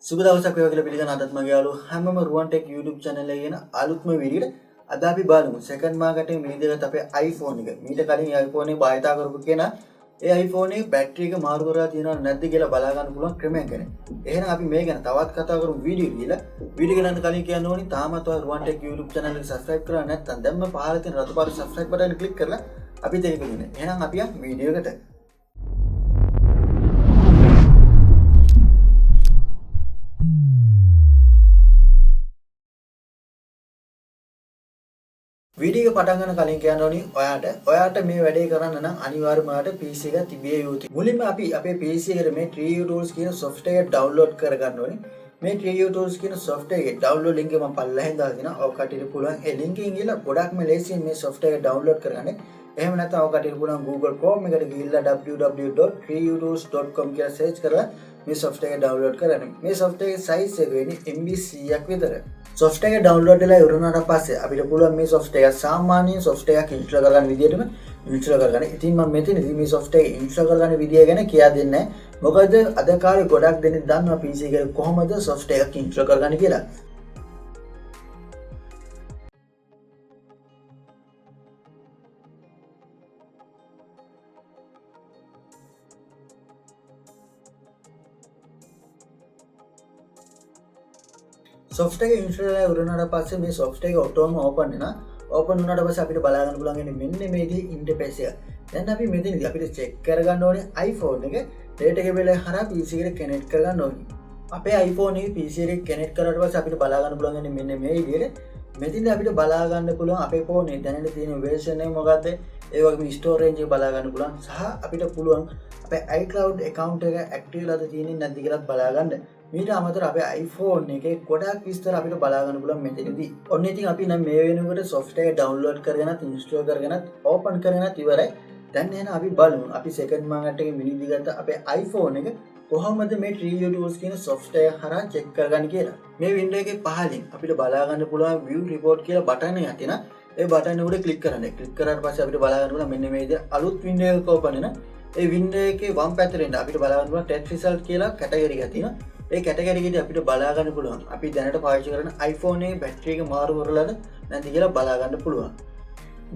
සුබ දවසක් වේවා කියලා පිළිගන්න අදත් මගේ යාළුවෝ හැමෝම රුවන් ටෙක් YouTube channel එකේ යන අලුත්ම වීඩියෝ එකට අද අපි බලමු සෙකන්ඩ් මාකටේ මේ දෙකට අපේ iPhone එක. මීට කලින් iPhone එක භාවිතා කරපු කෙනා ඒ iPhone එකේ බැටරි එක මාරු කරලා තියෙනවද නැද්ද කියලා බලා ගන්න පුළුවන් ක්‍රමයක් ගැන. එහෙනම් අපි මේ ගැන තවත් කතා කරමු වීඩියෝ කියලා. වීඩියෝ එක යන කලින් කියන්න ඕනි තාමත් ඔය රුවන් ටෙක් YouTube channel එක subscribe කරලා නැත්නම් දැන්ම පහළ තියෙන රතු පාට subscribe button එක click කරලා අපිත් එක්ක ඉන්න. එහෙනම් අපි යමු වීඩියෝ එකට. වීඩියෝ එක පටන් ගන්න කලින් කියන්න ඕනි ඔයාට මේ වැඩේ කරන්න නම් අනිවාර්යයෙන්ම ඔයාට PC එක තිබිය යුතුයි. මුලින්ම අපි අපේ PC එකට මේ 3U Tools කියන software එක download කරගන්න ඕනි. මේ 3U Tools කියන software එකේ download link එක මම පල්ලෙහෙන් දාලා තියෙනවා. ඔය කටියට පුළුවන් ඒ link එකෙන් ගිහලා ගොඩක්ම ලේසියෙන් මේ software එක download කරගන්න. එහෙම නැත්නම් ඔය කටියට පුළුවන් Google Chrome එකට ගිහිල්ලා www.3uTools.com කියලා search කරලා මේ software එක download කරගන්න. මේ software එකේ size එක වෙන්නේ MB 100ක් විතර. software එක download වෙලා ඉවරනාට පස්සේ අපිට පුළුවන් මේ software එක සාමාන්‍ය software එකක් install කරගන්න විදිහටම install කරගන්න. ඉතින් මම මෙතනදී මේ software එක install කරගන්න විදිය ගැන කියා දෙන්නේ නැහැ. මොකද අද කාලේ ගොඩක් දෙනෙක් දන්නවා PC එකේ කොහොමද software එකක් install කරගන්නේ කියලා. software එක install කරලා ඉවරනාට පස්සේ මේ software එක ඔටෝම open වෙනවා. open වුණාට පස්සේ අපිට බලා ගන්න පුළුවන් ඉන්නේ මෙන්න මේ විදිහේ interface එක. දැන් අපි මෙතනදී අපිට check කරගන්න ඕනේ iPhone එක data cable එක හරහා PC එකට connect කරගන්න ඕනේ. අපේ iPhone එක PC එකට connect කරාට පස්සේ අපිට බලා ගන්න පුළුවන් ඉන්නේ මෙන්න මේ විදිහට. මෙතනදී අපිට බලා ගන්න පුළුවන් අපේ phone එකේ දැනට තියෙන version එක මොකද්ද? ඒ වගේම storage එක බලා ගන්න පුළුවන් සහ අපිට පුළුවන් අපේ iCloud account එක active වෙලාද තියෙන්නේ නැද්ද කියලා බලා ගන්න. මීට අමතරව අපේ iPhone එකේ ගොඩක් විස්තර අපිට බලා ගන්න පුළුවන් මෙතනදී. ඔන්න ඉතින් අපි නම් මේ වෙනකොට software download කරගෙනත් install කරගෙනත් open කරගෙනත් ඉවරයි. දැන් එහෙනම් අපි බලමු අපි second market එකේ මිනිදි ගත්ත අපේ iPhone එක කොහොමද මේ 3U Tools කියන software හරහා check කරගන්නේ කියලා. මේ window එකේ පහලින් අපිට බලා ගන්න පුළුවන් view report කියලා button එකක් තියෙනවා. ඒ button එක උඩ click කරන්න. click කරාට පස්සේ අපිට බලා ගන්න පුළුවන් මෙන්න මේ විදිහට අලුත් window එකක open වෙන. ඒ window එකේ වම් පැත්තට එන්න අපිට බලා ගන්න පුළුවන් test result කියලා category එකක් තියෙනවා. ඒ කැටගරි එකේදී අපිට බලා ගන්න පුළුවන් අපි දැනට පාවිච්චි කරන iPhone එකේ බැටරි එක මාරු කරලාද නැද්ද කියලා බලා ගන්න පුළුවන්.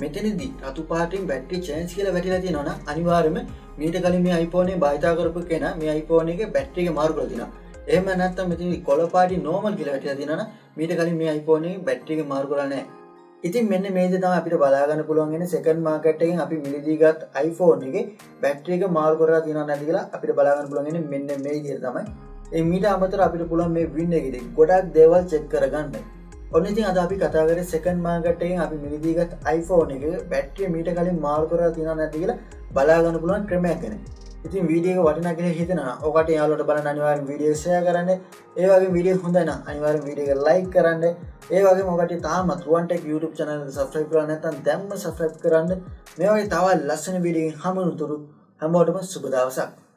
මෙතනදී රතු පාටින් බැටරි චේන්ජ් කියලා වැටිලා තියෙනවා නම් අනිවාර්යයෙන්ම මීට කලින් මේ iPhone එක භාවිතා කරපු කෙනා මේ iPhone එකේ බැටරි එක මාරු කරලා තියෙනවා. එහෙම නැත්නම් මෙතනදී කොළ පාටි normal කියලා වැටිලා තියෙනවා නම් මීට කලින් මේ iPhone එකේ බැටරි එක මාරු කරලා නැහැ. ඉතින් මෙන්න මේ දේ තමයි අපිට බලා ගන්න පුළුවන් ඉන්නේ second market එකෙන් අපි මිලදී ගත් iPhone එකේ බැටරි එක මාරු කරලා තියෙනවා නැද්ද කියලා අපිට බලා ගන්න පුළුවන් ඉන්නේ මෙන්න මේ විදිහට තමයි. ඒ මීට අමතර අපිට පුළුවන් මේ වින් එකේදී ගොඩක් දේවල් චෙක් කරගන්න. ඔන්න ඉතින් අද අපි කතා කරේ සෙකන්ඩ් මාකට් එකෙන් අපි මිලදී ගත්ත iPhone එකේ බැටරිය මීට කලින් මාරු කරලා තියෙනවද නැද්ද කියලා බලා ගන්න පුළුවන් ක්‍රමයක් ගැන. ඉතින් වීඩියෝ එක වටිනා කියලා හිතනවා. ඔකට යාළුවට බලන්න අනිවාර්යෙන් වීඩියෝ ෂෙයා කරන්න. ඒ වගේම වීඩියෝ හොඳයි නම් අනිවාර්යෙන් වීඩියෝ එක ලයික් කරන්න. ඒ වගේම ඔකට තාමත් රුවන් ටෙක් YouTube channel එක subscribe කරලා නැත්නම් දැන්ම subscribe කරන්න. මේ වගේ තවත් ලස්සන වීඩියෝ එකකින් හමුවුතුරු හැමෝටම සුබ දවසක්.